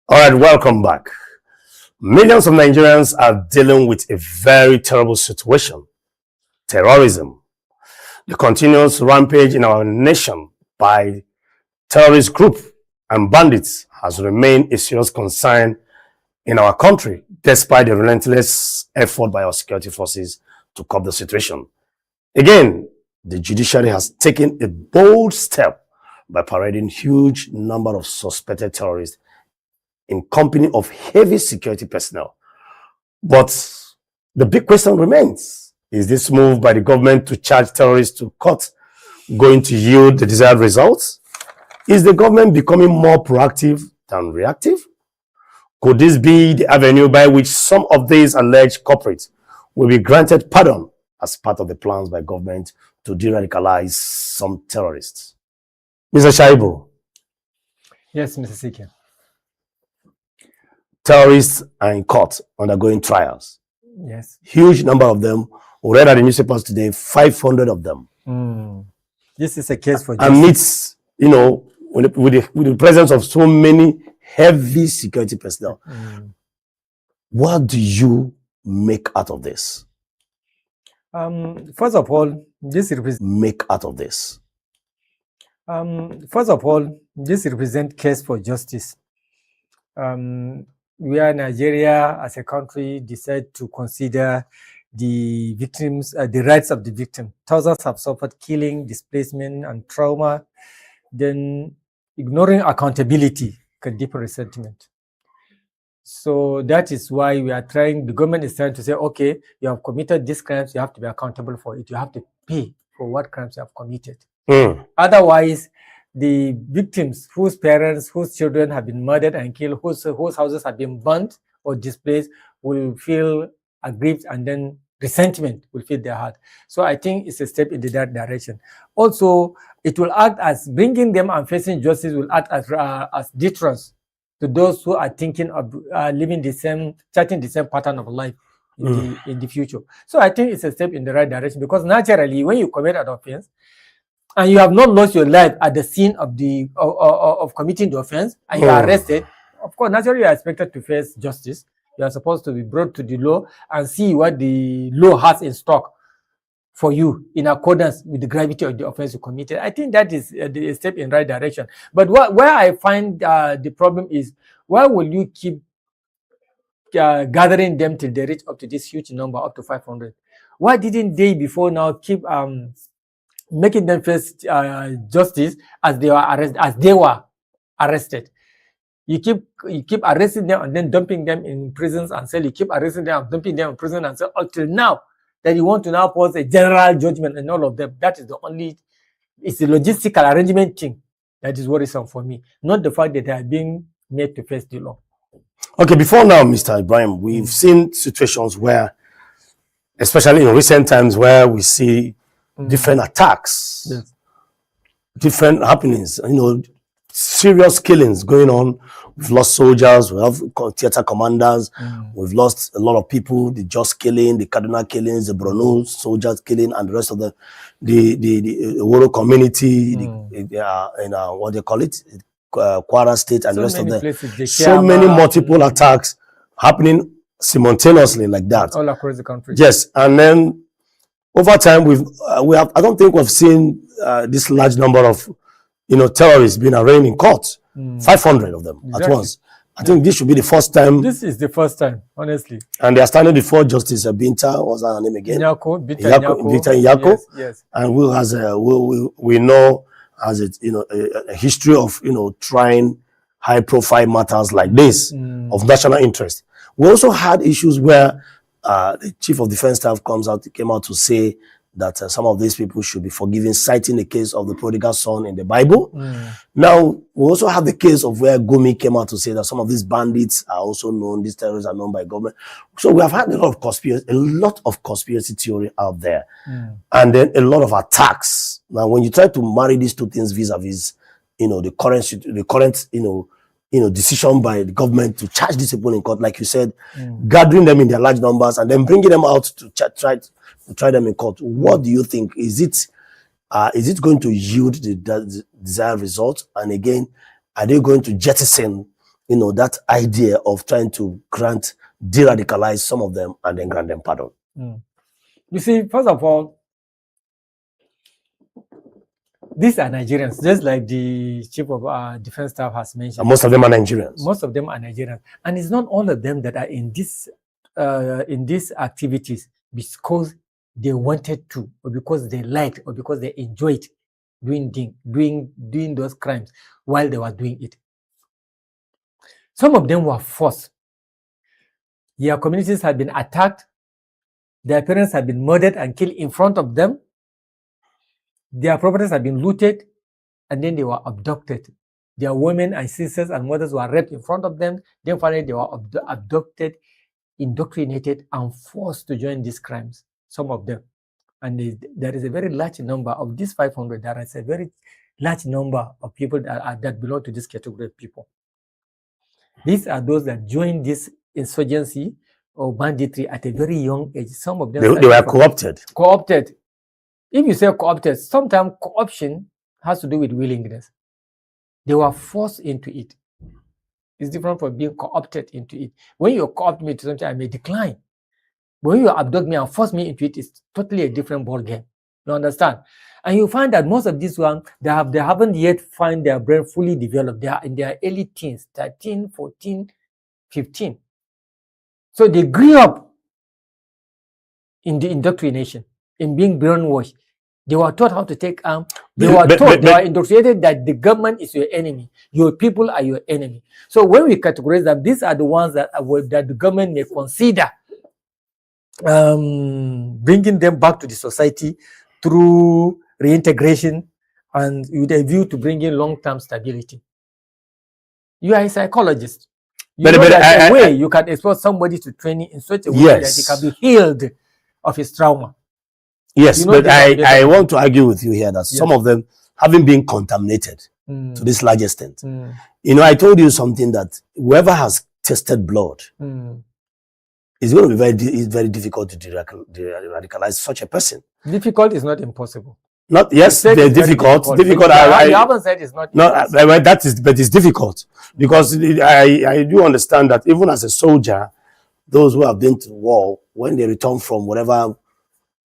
All right, welcome back. Millions of Nigerians are dealing with a very terrible situation: terrorism. The continuous rampage in our nation by terrorist groups and bandits has remained a serious concern in our country, despite the relentless effort by our security forces to curb the situation. Again, the judiciary has taken a bold step by parading huge number of suspected terrorists in company of heavy security personnel. But the big question remains: is this move by the government to charge terrorists to court going to yield the desired results? Is the government becoming more proactive than reactive? Could this be the avenue by which some of these alleged culprits will be granted pardon as part of the plans by government to de-radicalize some terrorists? Mr. Shaibu. Yes, Mr. Sike. Terrorists are in court undergoing trials. Yes. Huge number of them. We read at the newspapers today, 500 of them. This is a case for justice. Amidst, with the presence of so many heavy security personnel. What do you make out of this? First of all, this represents case for justice. We are Nigeria as a country decide to consider the victims, the rights of the victim. Thousands have suffered killing, displacement, and trauma. Then ignoring accountability can deepen resentment. So that is why the government is trying to say, okay, you have committed these crimes, you have to be accountable for it. You have to pay for what crimes you have committed. Otherwise, the victims whose parents, whose children have been murdered and killed, whose houses have been burnt or displaced, will feel aggrieved, and then resentment will fill their heart. So I think it's a step in that direction. Also, it will act as bringing them and facing justice will act as deterrence to those who are thinking of starting the same pattern of life in the future. So I think it's a step in the right direction, because naturally, when you commit an offense and you have not lost your life at the scene of committing the offense, and you are arrested, of course, naturally you are expected to face justice. You are supposed to be brought to the law and see what the law has in stock for you in accordance with the gravity of the offense you committed. I think that is a step in the right direction. But where I find the problem is, why will you keep gathering them till they reach up to this huge number, up to 500? Why didn't they before now keep making them face justice as they were arrested? You keep arresting them and then dumping them in prisons and cell. You keep arresting them and dumping them in prison and cell until now that you want to now pose a general judgment on all of them. That is it's a logistical arrangement thing that is worrisome for me, not the fact that they are being made to face the law. Okay, before now, Mr. Ibrahim, we've seen situations where, especially in recent times, where we see different attacks, different happenings, serious killings going on. We've lost soldiers, we have theater commanders, we've lost a lot of people, the Jos killing, the Kaduna killings, the Borno soldiers killing, and the rest of the Woro community, what they call it, Kwara State, and the rest of them. So many multiple attacks happening simultaneously like that. All across the country. Yes, and then over time, I don't think we've seen this large number of terrorists being arraigned in court. 500 of them at once. I think this should be the first time. This is the first time, honestly. And they are standing before Justice Binta. What's her name again? Binta Nyako. Yes. And who has we know has a history of trying high-profile matters like this of national interest. We also had issues where the Chief of Defense Staff came out to say that some of these people should be forgiven, citing the case of the prodigal son in the Bible. Now, we also have the case of where Gumi came out to say that some of these bandits are also known, these terrorists are known by government. So we have had a lot of conspiracy theory out there. And then a lot of attacks. Now, when you try to marry these two things vis-a-vis, the current decision by the government to charge these people in court, like you said, gathering them in their large numbers and then bringing them out to try them in court. What do you think? Is it going to yield the desired result? And again, are they going to jettison, that idea of trying to de-radicalize some of them and then grant them pardon? You see, first of all, these are Nigerians, just like the chief of defense staff has mentioned. And most of them are Nigerians. Most of them are Nigerians, and it's not all of them that are in these activities because they wanted to, or because they liked, or because they enjoyed doing those crimes while they were doing it. Some of them were forced. Their communities had been attacked. Their parents had been murdered and killed in front of them. Their properties had been looted, and then they were abducted. Their women and sisters and mothers were raped in front of them. Then finally they were abducted, indoctrinated, and forced to join these crimes, some of them. And there is a very large number of these 500. There is a very large number of people that belong to this category of people. These are those that joined this insurgency or banditry at a very young age. Some of them they were co-opted. Co-opted. If you say co-opted, sometimes co-option has to do with willingness. They were forced into it. It's different from being co-opted into it. When you co-opt me to something, I may decline. But when you abduct me and force me into it, it's totally a different ball game. You understand? And you find that most of these ones, they haven't yet found their brain fully developed. They are in their early teens, 13, 14, 15. So they grew up in the indoctrination, in being brainwashed. They were taught how to take arms. They were indoctrinated that the government is your enemy. Your people are your enemy. So when we categorize them, these are the ones that the government may consider bringing them back to the society through reintegration and with a view to bringing long-term stability. You are a psychologist. You know that a way you can expose somebody to training in such a way that he can be healed of his trauma. Yes, but I want to argue with you here that some of them having been contaminated to this large extent. I told you something that whoever has tested blood is going to be very difficult to radicalize such a person. Difficult is not impossible. They're difficult. Difficult. I haven't said it's not. But it's difficult because I do understand that even as a soldier, those who have been to war, when they return from whatever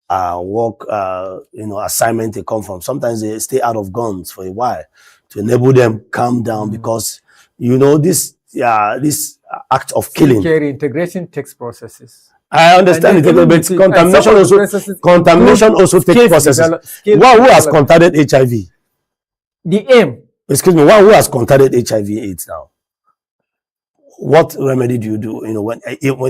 work assignment they come from, sometimes they stay out of guns for a while to enable them calm down because this act of killing. Integration takes processes. I understand it, but contamination also takes processes. One who has contracted HIV. The aim. Excuse me, one who has contracted HIV/AIDS now. What remedy do you do? When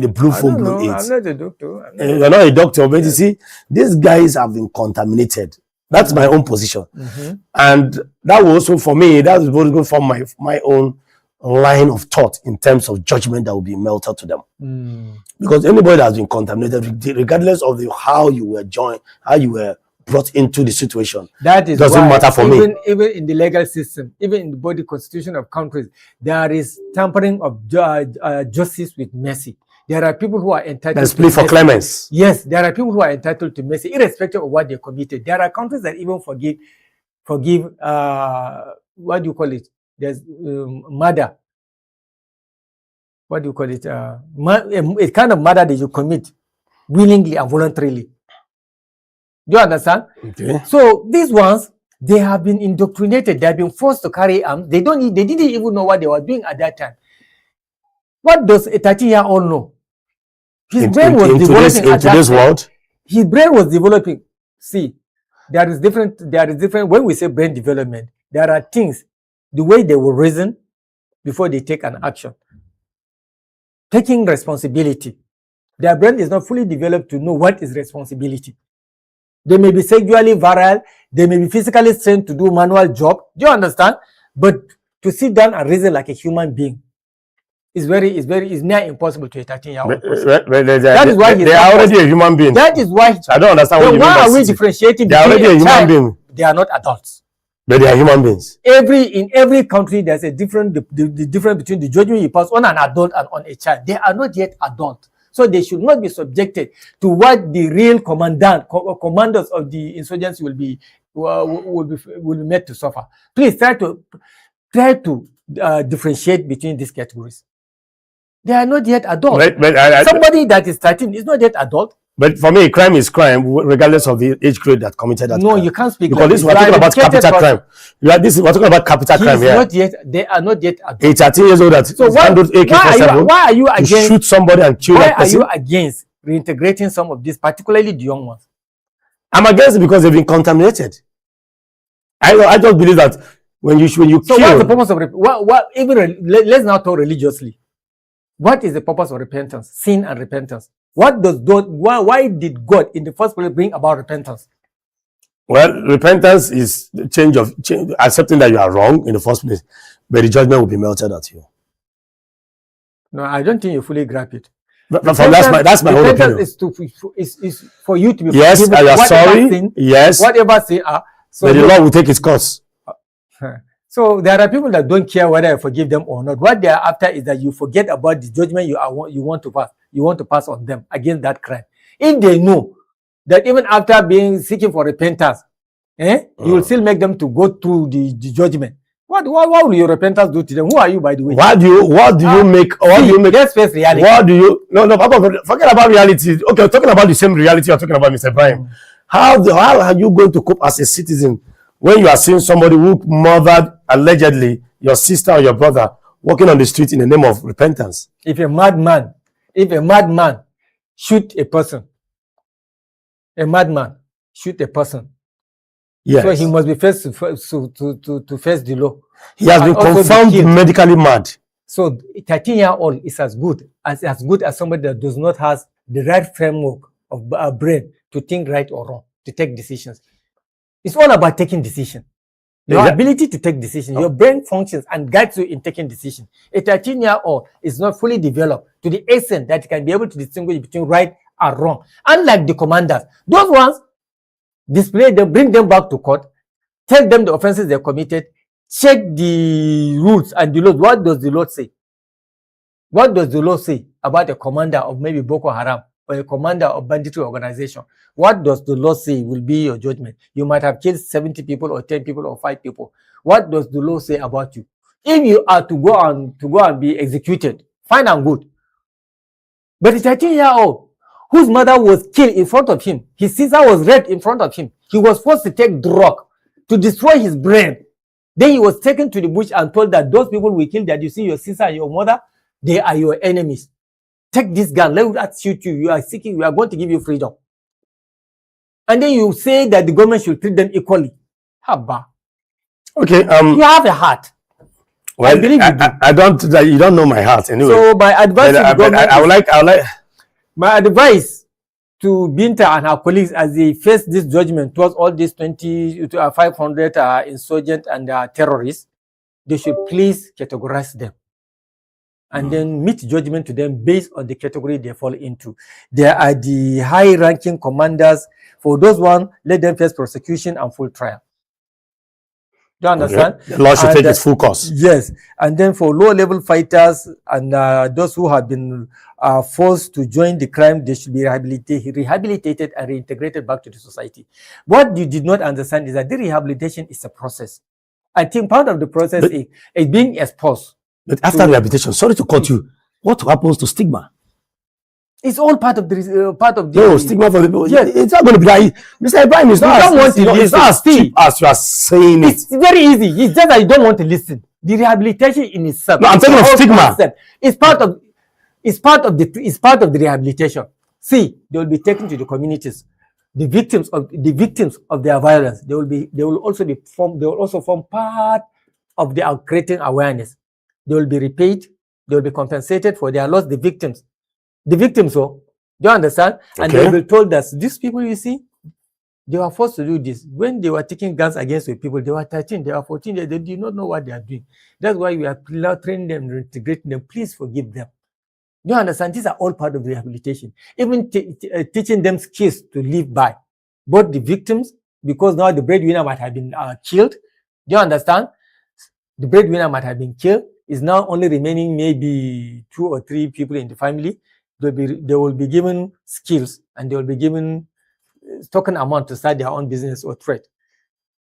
the blue phone blue AIDS. I'm not a doctor. You're not a doctor, but you see, these guys have been contaminated. That's my own position, and that will also for me. That is very good for my own line of thought in terms of judgment that will be melted to them. Because anybody that has been contaminated, regardless of how you were brought into the situation, that is doesn't matter for me. Even in the legal system, even in the body constitution of countries, there is tampering of justice with mercy. There are people who are entitled There's plea for clemens. Yes, there are people who are entitled to mercy, irrespective of what they committed. There are countries that even forgive what do you call it? There's murder. What do you call it? A kind of murder that you commit willingly and voluntarily. Do you understand? Okay. So these ones, they have been indoctrinated. They have been forced to carry arms. They didn't even know what they were doing at that time. What does a 13-year-old know? His brain was developing at that time. His brain was developing. See, there is different. When we say brain development, there are things. The way they will reason before they take an action. Taking responsibility. Their brain is not fully developed to know what is responsibility. They may be sexually virile. They may be physically trained to do manual job. Do you understand? But to sit down and reason like a human being is near impossible to a 13-year-old person. That is why they are already a human being. That is why. I don't understand what you mean. Why are we differentiating? They are already a human being. They are not adults. But they are human beings. In every country, there's a different the difference between the judgment you pass on an adult and on a child. They are not yet adult, so they should not be subjected to what the real commanders of the insurgency will be made to suffer. Please try to differentiate between these categories. They are not yet adult. But somebody that is 13 is not yet adult. But for me, crime is crime, regardless of the age grade that committed that. No, crime. you can't speak because this we're talking about capital crime. We're talking about capital crime here. Not yet. They are not yet adult. A 13 years old that handled AK-47. Why are you against to shoot somebody and kill that person? Why are you against reintegrating some of these, particularly the young ones? I'm against it because they've been contaminated. I just believe that when you kill. So what's the purpose of let's now talk religiously. What is the purpose of repentance? Sin and repentance. Why did God in the first place bring about repentance? Well, repentance is the change, accepting that you are wrong in the first place, but the judgment will be melted at you. No, I don't think you fully grasp it. But that's my whole opinion. Is for you to be yes, forgiven. You are sorry. Sin, yes, whatever sin. So the law will take its course. So there are people that don't care whether I forgive them or not. What they are after is that you forget about the judgment you want to pass. You want to pass on them against that crime. If they know that even after seeking for repentance, you will still make them to go through the judgment. What will your repentance do to them? Who are you, by the way? What do you make? Let's face reality. Forget about reality. Okay, we're talking about the same reality you're talking about, Mr. Ibrahim. How are you going to cope as a citizen when you are seeing somebody who murdered allegedly your sister or your brother walking on the street in the name of repentance? If a madman shoot a person, yes. So he must be faced to face the law. He has been confirmed medically mad. So 13-year-old is as good as somebody that does not have the right framework of brain to think right or wrong, to take decisions. It's all about taking decisions. Your ability to take decisions, your brain functions and guides you in taking decisions. A 13-year-old is not fully developed to the extent that he can be able to distinguish between right and wrong. Unlike the commanders, those ones display them, bring them back to court, tell them the offenses they committed, check the rules and the laws. What does the law say? What does the law say about a commander of maybe Boko Haram or a commander of banditry organization? What does the law say will be your judgment? You might have killed 70 people or 10 people or 5 people. What does the law say about you? If you are to go and be executed, fine and good. But a 13-year-old whose mother was killed in front of him, his sister was raped in front of him, he was forced to take drug to destroy his brain. Then he was taken to the bush and told that those people we killed, that you see your sister and your mother, they are your enemies. Take this gun, let us shoot you. You are seeking, we are going to give you freedom. And then you say that the government should treat them equally. Haba. Okay. You have a heart. Well, I believe you do. I don't. You don't know my heart anyway. So my advice to the government, I would like. My advice to Binta and her colleagues as they face this judgment towards all these 500 insurgent and terrorists, they should please categorize them and then meet judgment to them based on the category they fall into. There are the high-ranking commanders. For those ones, let them face prosecution and full trial. Do you understand? Okay. The law should take its full course. Yes. And then for low-level fighters and those who have been forced to join the crime, they should be rehabilitated and reintegrated back to the society. What you did not understand is that the rehabilitation is a process. I think part of the process is being exposed. But after rehabilitation, sorry to cut you, what happens to stigma? It's all part of the no stigma for the people. Yes. It's not going to be like Mr. Ibrahim. It's not as cheap as you are saying it. It's very easy. It's just that you don't want to listen. The rehabilitation in itself. No, I'm talking of stigma. It's part of the rehabilitation. See, they will be taken to the communities. The victims of their violence. They will also form part of the creating awareness. They will be repaid. They will be compensated for their loss. The victims, do you understand? Okay. And they will be told that these people, you see, they were forced to do this. When they were taking guns against the people, they were 13, they were 14, they did not know what they are doing. That's why we are now training them, integrating them. Please forgive them. Do you understand? These are all part of rehabilitation. Even teaching them skills to live by. Both the victims, because now the breadwinner might have been killed. Do you understand? The breadwinner might have been killed. Is now only remaining maybe 2 or 3 people in the family. They will be given skills and they will be given token amount to start their own business or trade.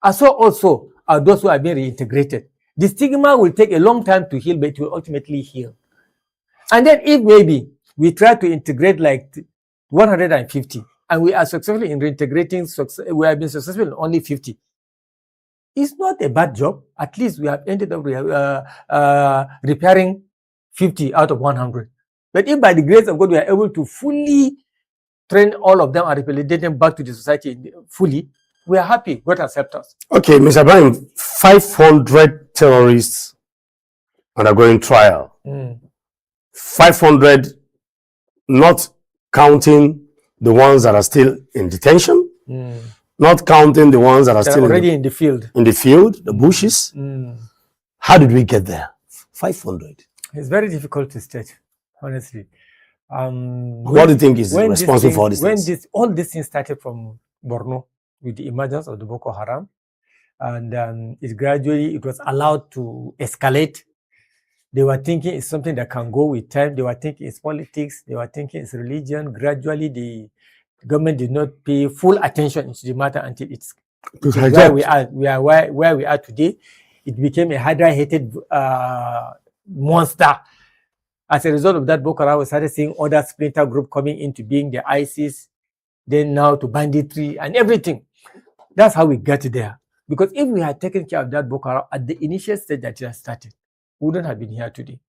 And so also those who are being reintegrated. The stigma will take a long time to heal, but it will ultimately heal. And then if maybe we try to integrate like 150 and we are successful in reintegrating, we have been successful in only 50. It's not a bad job. At least we have ended up repairing 50 out of 100. But if by the grace of God we are able to fully train all of them and rehabilitate them back to the society fully, we are happy. God accept us. Okay, Mr. Ibrahim, 500 terrorists undergoing trial. 500, not counting the ones that are still in detention, not counting the ones that are still already in the field. In the field, the bushes. How did we get there? 500. It's very difficult to state, honestly. What do you think is responsible for this? When all these things started from Borno with the emergence of the Boko Haram, and it was allowed to escalate. They were thinking it's something that can go with time. They were thinking it's politics. They were thinking it's religion. Gradually, the government did not pay full attention to the matter until it's where we are. Where we are today. It became a Hydra-hated monster. As a result of that, Boko Haram, we started seeing other splinter group coming into being, the ISIS, then now to banditry and everything. That's how we got there. Because if we had taken care of that Boko Haram at the initial stage that it has started, we wouldn't have been here today.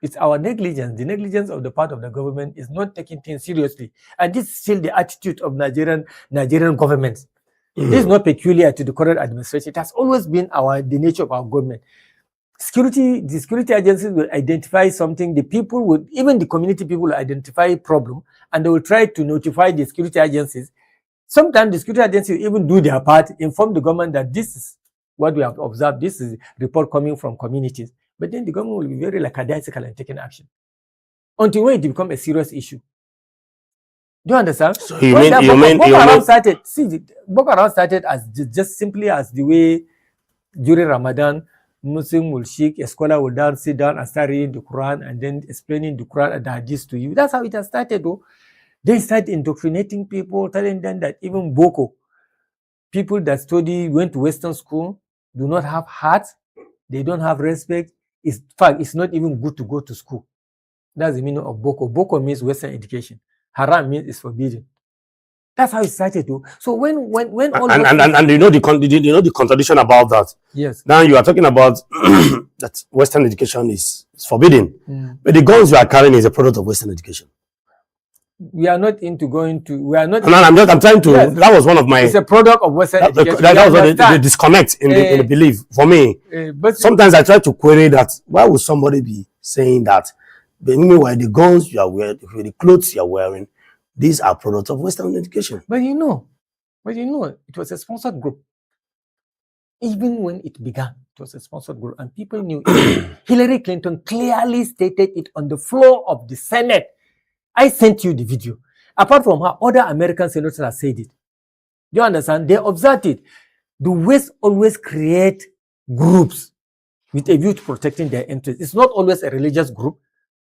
It's our negligence. The negligence of the part of the government is not taking things seriously. And this is still the attitude of Nigerian governments. This is not peculiar to the current administration. It has always been the nature of our government. The security agencies will identify something. The people will, even the community people will identify a problem, and they will try to notify the security agencies. Sometimes the security agencies will even do their part, inform the government that this is what we have observed. This is a report coming from communities. But then the government will be very lackadaisical and taking action until when it becomes a serious issue. Do you understand? So Boko Haram started as just simply as the way during Ramadan, Muslim will shake, a scholar will sit down and start reading the Quran and then explaining the Quran and the Hadith to you. That's how it has started, though. They started indoctrinating people, telling them that even Boko, people that went to Western school, do not have heart, they don't have respect. In fact, it's not even good to go to school. That's the meaning of Boko. Boko means Western education. Haram means it's forbidden. That's how it started to. So when all and you know the contradiction about that. Yes. Now you are talking about that Western education is forbidden, but the guns you are carrying is a product of Western education. We are not into going to. We are not. I'm trying to. Yes. That was one of my. It's a product of Western education. That was the disconnect in the belief for me. But sometimes I try to query that. Why would somebody be saying that? But meanwhile, the guns you are wearing, the clothes you are wearing, these are products of Western education. But you know, it was a sponsored group. Even when it began, it was a sponsored group, and people knew it. Hillary Clinton clearly stated it on the floor of the Senate. I sent you the video. Apart from her, other American senators have said it. Do you understand? They observed it. The West always create groups with a view to protecting their interests. It's not always a religious group,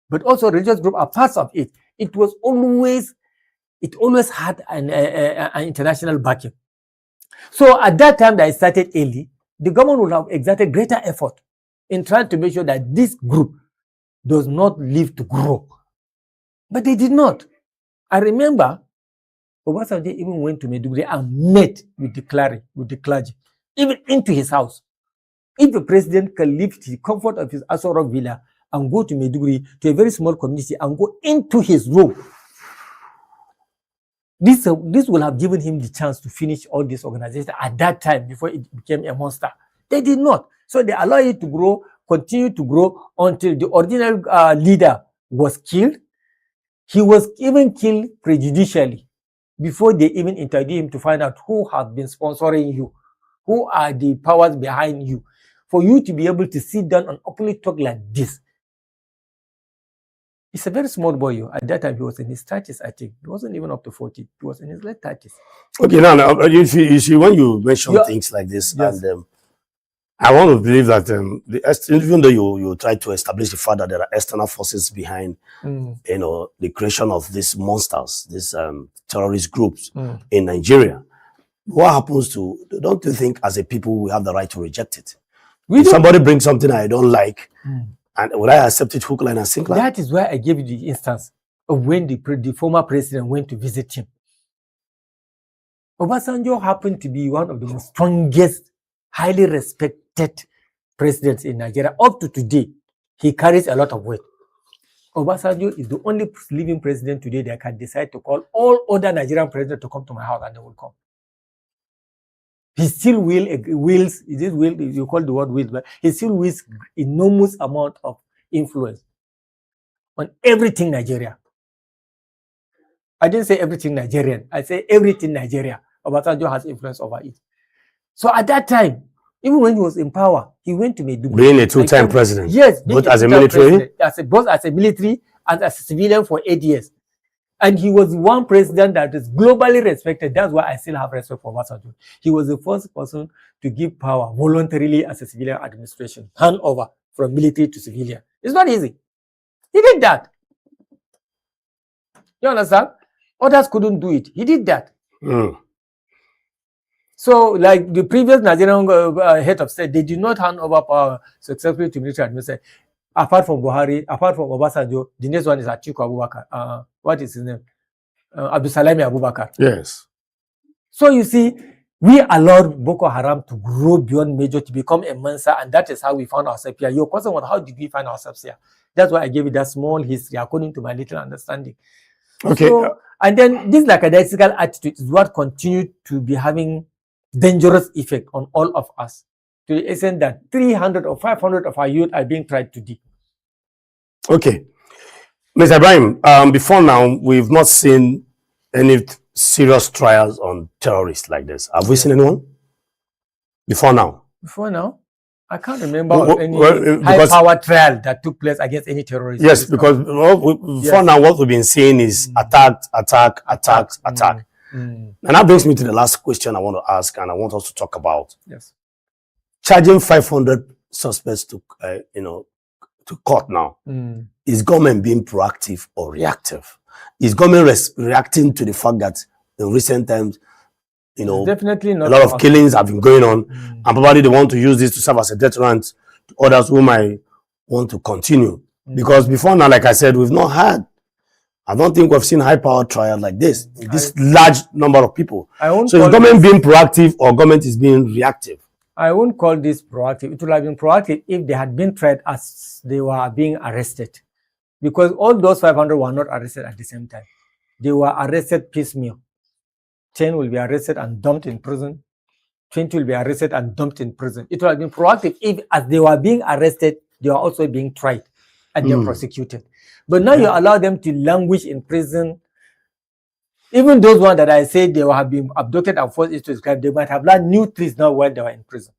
but also religious groups are parts of it. It always had an international backing. So at that time that it started early, the government would have exerted greater effort in trying to make sure that this group does not live to grow. But they did not. I remember Obasanjo even went to Maiduguri and met with the clergy, even into his house. If the president can leave the comfort of his Aso Rock villa and go to Maiduguri, to a very small community, and go into his room, this will have given him the chance to finish all this organization at that time before it became a monster. They did not. So they allowed it to grow, continue to grow until the original leader was killed. He was even killed prejudicially before they even interviewed him to find out who have been sponsoring you, who are the powers behind you. For you to be able to sit down and openly talk like this. He's a very small boy. At that time, he was in his 30s, I think. He wasn't even up to 40. He was in his late 30s. Okay, now you see, when you mention things like this, yes. And I want to believe that even though you try to establish the fact that there are external forces behind, the creation of these monsters, these terrorist groups in Nigeria, what happens to? Don't you think, as a people, we have the right to reject it? If somebody brings something I don't like, and would I accept it hook, line, and sinker? That is why I gave you the instance of when the former president went to visit him. Obasanjo happened to be one of the most strongest, highly respected presidents in Nigeria. Up to today, he carries a lot of weight. Obasanjo is the only living president today that can decide to call all other Nigerian presidents to come to my house, and they will come. He still wields, you call the word will, but he still wields enormous amount of influence on everything Nigeria. I didn't say everything Nigerian. I say everything Nigeria. Obasanjo has influence over it. So at that time, even when he was in power, he went to Maiduguri. Being a two-time president. Yes. Both as a military? Both as a military and as a civilian for 8 years. And he was one president that is globally respected. That's why I still have respect for Obasanjo. He was the first person to give power voluntarily as a civilian administration. Hand over from military to civilian. It's not easy. He did that. You understand? Others couldn't do it. He did that. So, like the previous Nigerian head of state, they did not hand over power successfully to military administration. Apart from Buhari, apart from Obasanjo, the next one is Atiku Abubakar. What is his name? Abdusalami Abubakar. Yes. So you see, we allowed Boko Haram to grow beyond major to become a Mensa, and that is how we found ourselves here. Your question was, how did we find ourselves here? That's why I gave you that small history according to my little understanding. Okay. So, and then this lackadaisical attitude is what continued to be having dangerous effect on all of us, to the extent that 300 or 500 of our youth are being tried today. Okay. Mr. Ibrahim, before now, we've not seen any serious trials on terrorists like this. Have we seen anyone? Before now? Before now? I can't remember any high-power trial that took place against any terrorist. Yes, because before now, what we've been seeing is attack. And that brings me to the last question I want to ask, and I want us to talk about. Yes. Charging 500 suspects to, to court now. Is government being proactive or reactive? Is government reacting to the fact that in recent times, definitely not a lot of killings have been going on, and probably they want to use this to serve as a deterrent to others who might want to continue? Because before now, like I said, we've not had, I don't think we've seen high-powered trials like this, this large number of people. So is government being proactive or government is being reactive? I won't call this proactive. It would have been proactive if they had been tried as they were being arrested. Because all those 500 were not arrested at the same time. They were arrested piecemeal. 10 will be arrested and dumped in prison. 20 will be arrested and dumped in prison. It would have been proactive if, as they were being arrested, they were also being tried and then prosecuted. But now you allow them to languish in prison. Even those ones that I said they have been abducted and forced into Islam, they might have learned new tricks now while they were in prison.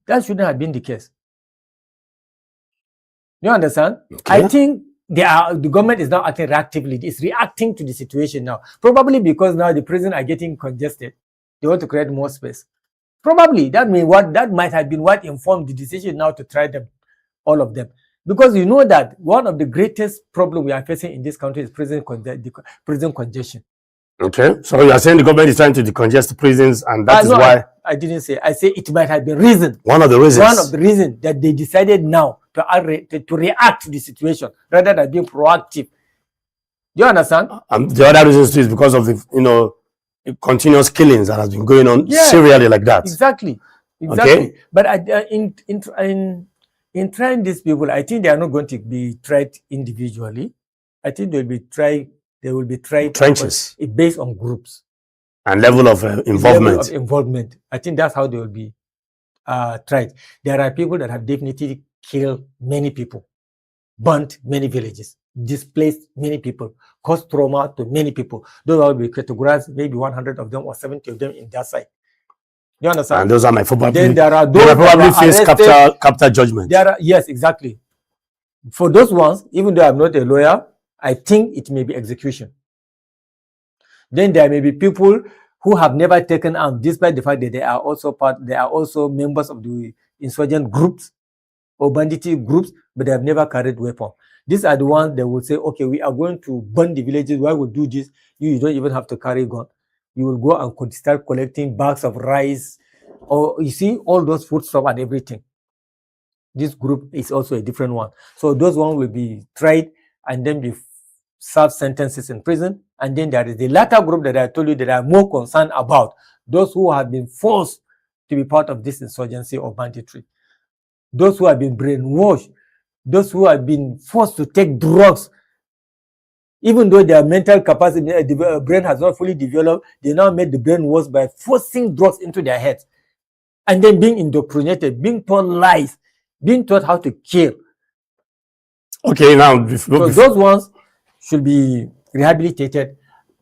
That shouldn't have been the case. You understand? Okay. I think the government is now acting reactively. It's reacting to the situation now. Probably because now the prisons are getting congested. They want to create more space. Probably that might have been what informed the decision now to try them, all of them. Because you know that one of the greatest problems we are facing in this country is prison congestion. Okay, so you are saying the government is trying to decongest the prisons, and that is why... I didn't say. I say it might have been reason. One of the reasons. One of the reasons that they decided now to react to the situation rather than being proactive. Do you understand? The other reason is because of the continuous killings that has been going on serially like that. Exactly. Okay. But in trying these people, I think they are not going to be tried individually. I think they will be tried trenches based on groups and level of involvement. I think that's how they will be tried. There are people that have definitely killed many people, burnt many villages, displaced many people, caused trauma to many people. Those will be categorized, maybe 100 of them or 70 of them in that side. You understand? And those are my probably. Then there are those that probably face capital judgment. Yes, exactly. For those ones, even though I'm not a lawyer, I think it may be execution. Then there may be people who have never taken arms, despite the fact that they are also members of the insurgent groups or banditry groups, but they have never carried weapon. These are the ones that will say, okay, we are going to burn the villages. Why would do this? You don't even have to carry gun. You will go and start collecting bags of rice or you see all those foodstuff and everything. This group is also a different one. So those one will be tried and then be served sentences in prison. And then there is the latter group that I told you that I'm more concerned about, those who have been forced to be part of this insurgency or banditry, those who have been brainwashed, those who have been forced to take drugs, even though their mental capacity, the brain has not fully developed, they now made the brain worse by forcing drugs into their heads, and then being indoctrinated, being taught lies, being taught how to kill. Okay, now so those ones should be rehabilitated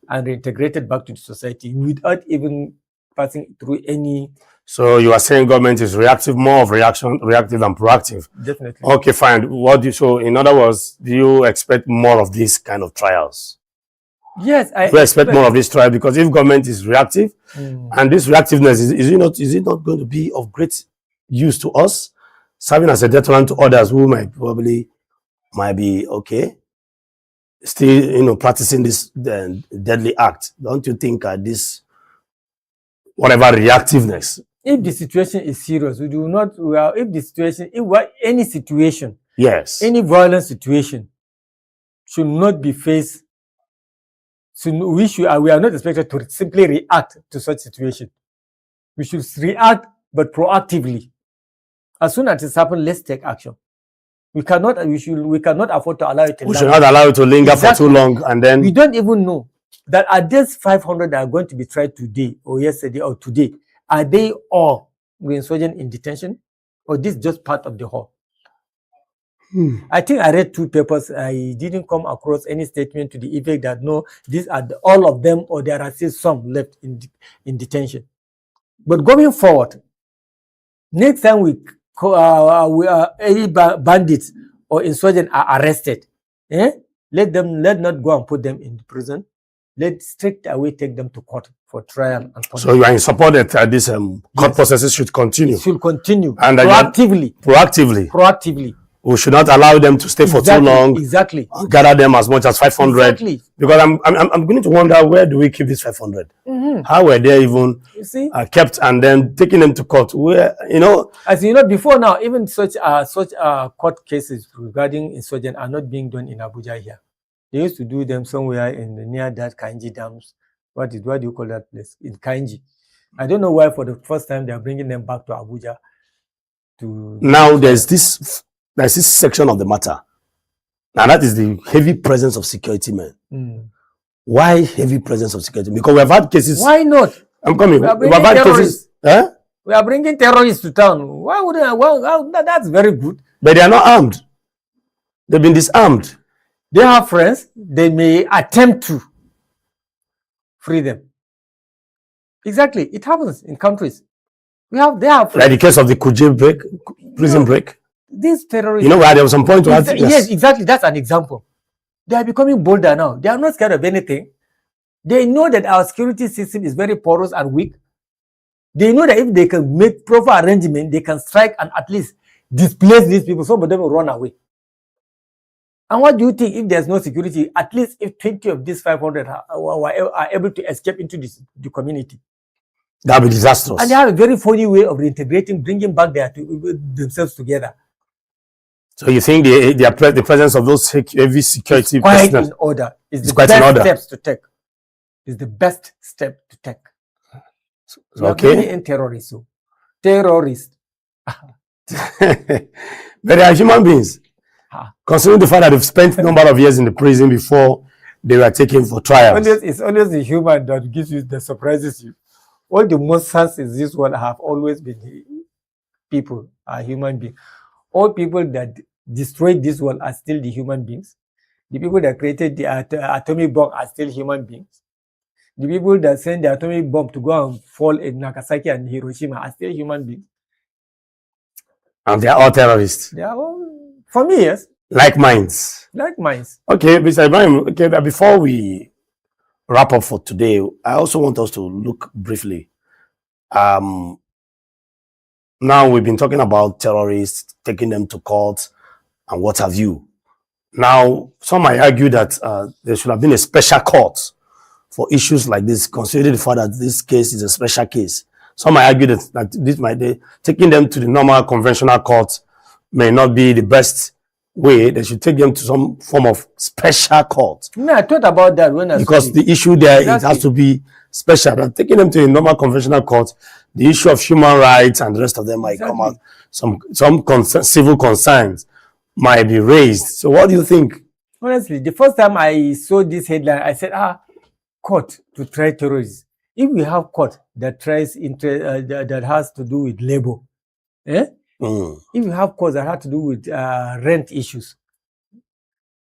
and reintegrated back to the society without even passing through any. So you are saying government is reactive, more of reactive than proactive. Definitely. Okay, fine. What do you, so in other words, do you expect more of these kind of trials? Yes, I expect more of this trial, because if government is reactive, and this reactiveness is it not going to be of great use to us, serving as a deterrent to others who might be still practicing this deadly act? Don't you think this whatever reactiveness? If the situation is serious, we do not. Well, any situation, yes, any violent situation should not be faced. So we are not expected to simply react to such situation. We should react, but proactively. As soon as it's happened, let's take action. We cannot afford to allow it to linger. We should not allow it to linger for too long, and then we don't even know that are these 500 that are going to be tried today or yesterday or today, are they all insurgent in detention, or this just part of the whole? I think I read 2 papers. I didn't come across any statement to the effect that no, these are all of them, or there are still some left in detention. But going forward, next time any bandits or insurgents are arrested, let not go and put them in prison. Let straight away take them to court for trial and punishment. So you are in support that this court processes should continue. It should continue and proactively. We should not allow them to stay for too long. Exactly. Gather them as much as 500. Exactly. Because I'm beginning to wonder, where do we keep these 500? How were they even kept and then taking them to court? Where as you know, before now, even such court cases regarding insurgents are not being done in Abuja here. They used to do them somewhere near that Kainji dams. What do you call that place? In Kainji. I don't know why for the first time they are bringing them back to Abuja. Now there's this section of the matter, and that is the heavy presence of security men. Why heavy presence of security? Because we have had cases. Why not? I'm coming. We have had cases. We are bringing terrorists to town. Why would I? Well, that's very good. But they are not armed. They've been disarmed. They have friends. They may attempt to free them. Exactly. It happens in countries. They have friends. Like the case of the Kuje prison break. These terrorists. Where there was some point where yes, exactly. That's an example. They are becoming bolder now. They are not scared of anything. They know that our security system is very porous and weak. They know that if they can make proper arrangement, they can strike and at least displace these people. Some of them will run away. And what do you think if there's no security? At least if 20 of these 500 are able to escape into the community. That will be disastrous. And they have a very funny way of reintegrating, bringing back themselves together. So you think the presence of those heavy security personnel in order is the best steps to take. Is the best step to take. Okay. In terrorism. Terrorists. But they are human beings. Considering the fact that they've spent a number of years in the prison before they were taken for trials. It's always the human that surprises you. All the monsters in this world have always been people, are human beings. All people that destroyed this world are still the human beings. The people that created the atomic bomb are still human beings. The people that sent the atomic bomb to go and fall in Nagasaki and Hiroshima are still human beings. And they are all terrorists. They are all, for me, yes. Like minds. Like minds. Okay, Mr. Ibrahim, before we wrap up for today, I also want us to look briefly. Now we've been talking about terrorists, taking them to court, and what have you. Now, some might argue that there should have been a special court for issues like this, considering the fact that this case is a special case. Some might argue that taking them to the normal conventional court may not be the best way. They should take them to some form of special court. No, I thought about that when I because the issue there, it has to be special. But taking them to a normal conventional court, the issue of human rights and the rest of them might come out. Some civil concerns might be raised. So what do you think? Honestly, the first time I saw this headline, I said, court to try terrorism. If we have court that tries that has to do with labor, if we have courts that have to do with rent issues,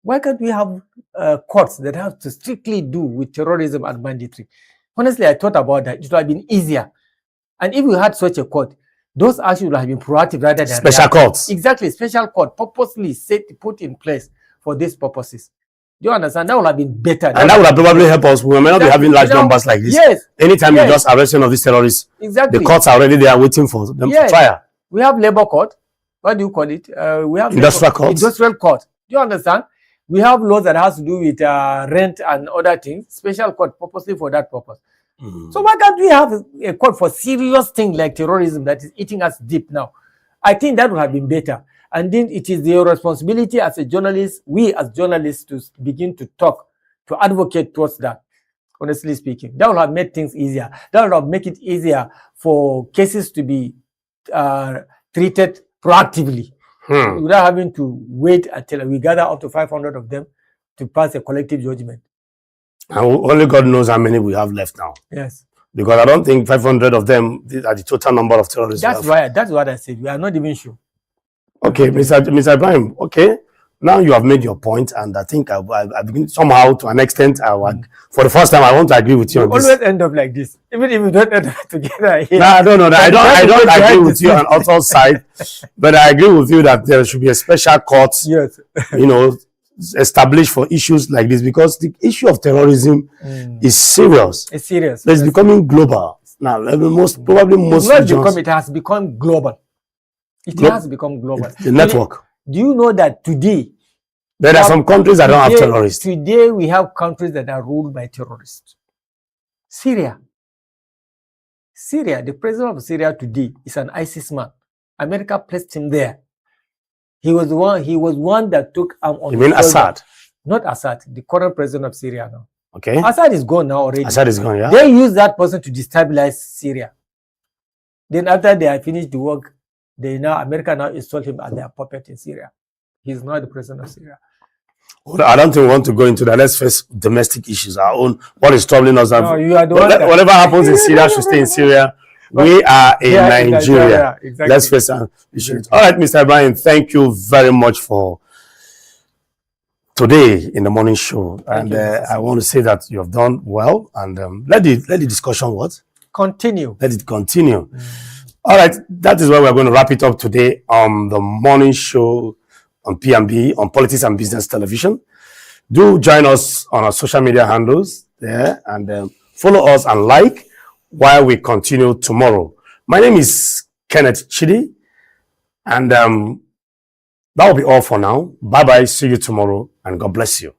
why can't we have courts that have to strictly do with terrorism and banditry? Honestly, I thought about that. It would have been easier. And if we had such a court, those actions would have been proactive rather than special courts. Exactly, special court, purposely put in place for these purposes. Do you understand? That would have been better. And that would have probably helped us. We may not be having large numbers like this. Yes. Anytime you just arrest one of these terrorists, the courts are already there waiting for them for trial. We have labor court. What do you call it? We have industrial court. Industrial court. Do you understand? We have laws that has to do with rent and other things. Special court purposely for that purpose. So why can't we have a court for serious things like terrorism that is eating us deep now? I think that would have been better. And then it is your responsibility as a journalist, we as journalists, to begin to talk, to advocate towards that. Honestly speaking, that would have made things easier. That would have made it easier for cases to be treated proactively, without having to wait until we gather up to 500 of them to pass a collective judgment. And only God knows how many we have left now. Yes. Because I don't think 500 of them are the total number of terrorists. That's right. That's what I said. We are not even sure. Okay, Mr. Ibrahim, okay. Now you have made your point, and I think I begin somehow, to an extent, for the first time, I want to agree with you on this. Always end up like this, even if we don't end up together. No, I don't know. I don't agree with you on also side, but I agree with you that there should be a special court, yes, established for issues like this, because the issue of terrorism is serious. It's serious. It's becoming global now. It has become global. It has become global. The network. Do you know that today there are some countries that don't have terrorists? Today we have countries that are ruled by terrorists. Syria. The president of Syria today is an ISIS man. America placed him there. He was one that took arm on. You mean Assad? Not Assad, the current president of Syria now. Okay. Assad is gone now already. Assad is gone, yeah. They use that person to destabilize Syria. Then after they have finished the work, America now installed him as their puppet in Syria. He's not the president of Syria. Well, I don't think we want to go into that. Let's face domestic issues, our own. What is troubling us? No, you are the one whatever happens in Syria should stay in Syria. We are in Nigeria. Exactly. Let's face our issues. All right, Mr. Ibrahim, thank you very much for today in the morning show. And I want to say that you have done well. And let the discussion continue. Let it continue. All right, that is where we're going to wrap it up today on the morning show on P&B, on Politics and Business Television. Do join us on our social media handles there, and follow us and like while we continue tomorrow. My name is Kenneth Chidi, and that will be all for now. Bye-bye. See you tomorrow, and God bless you.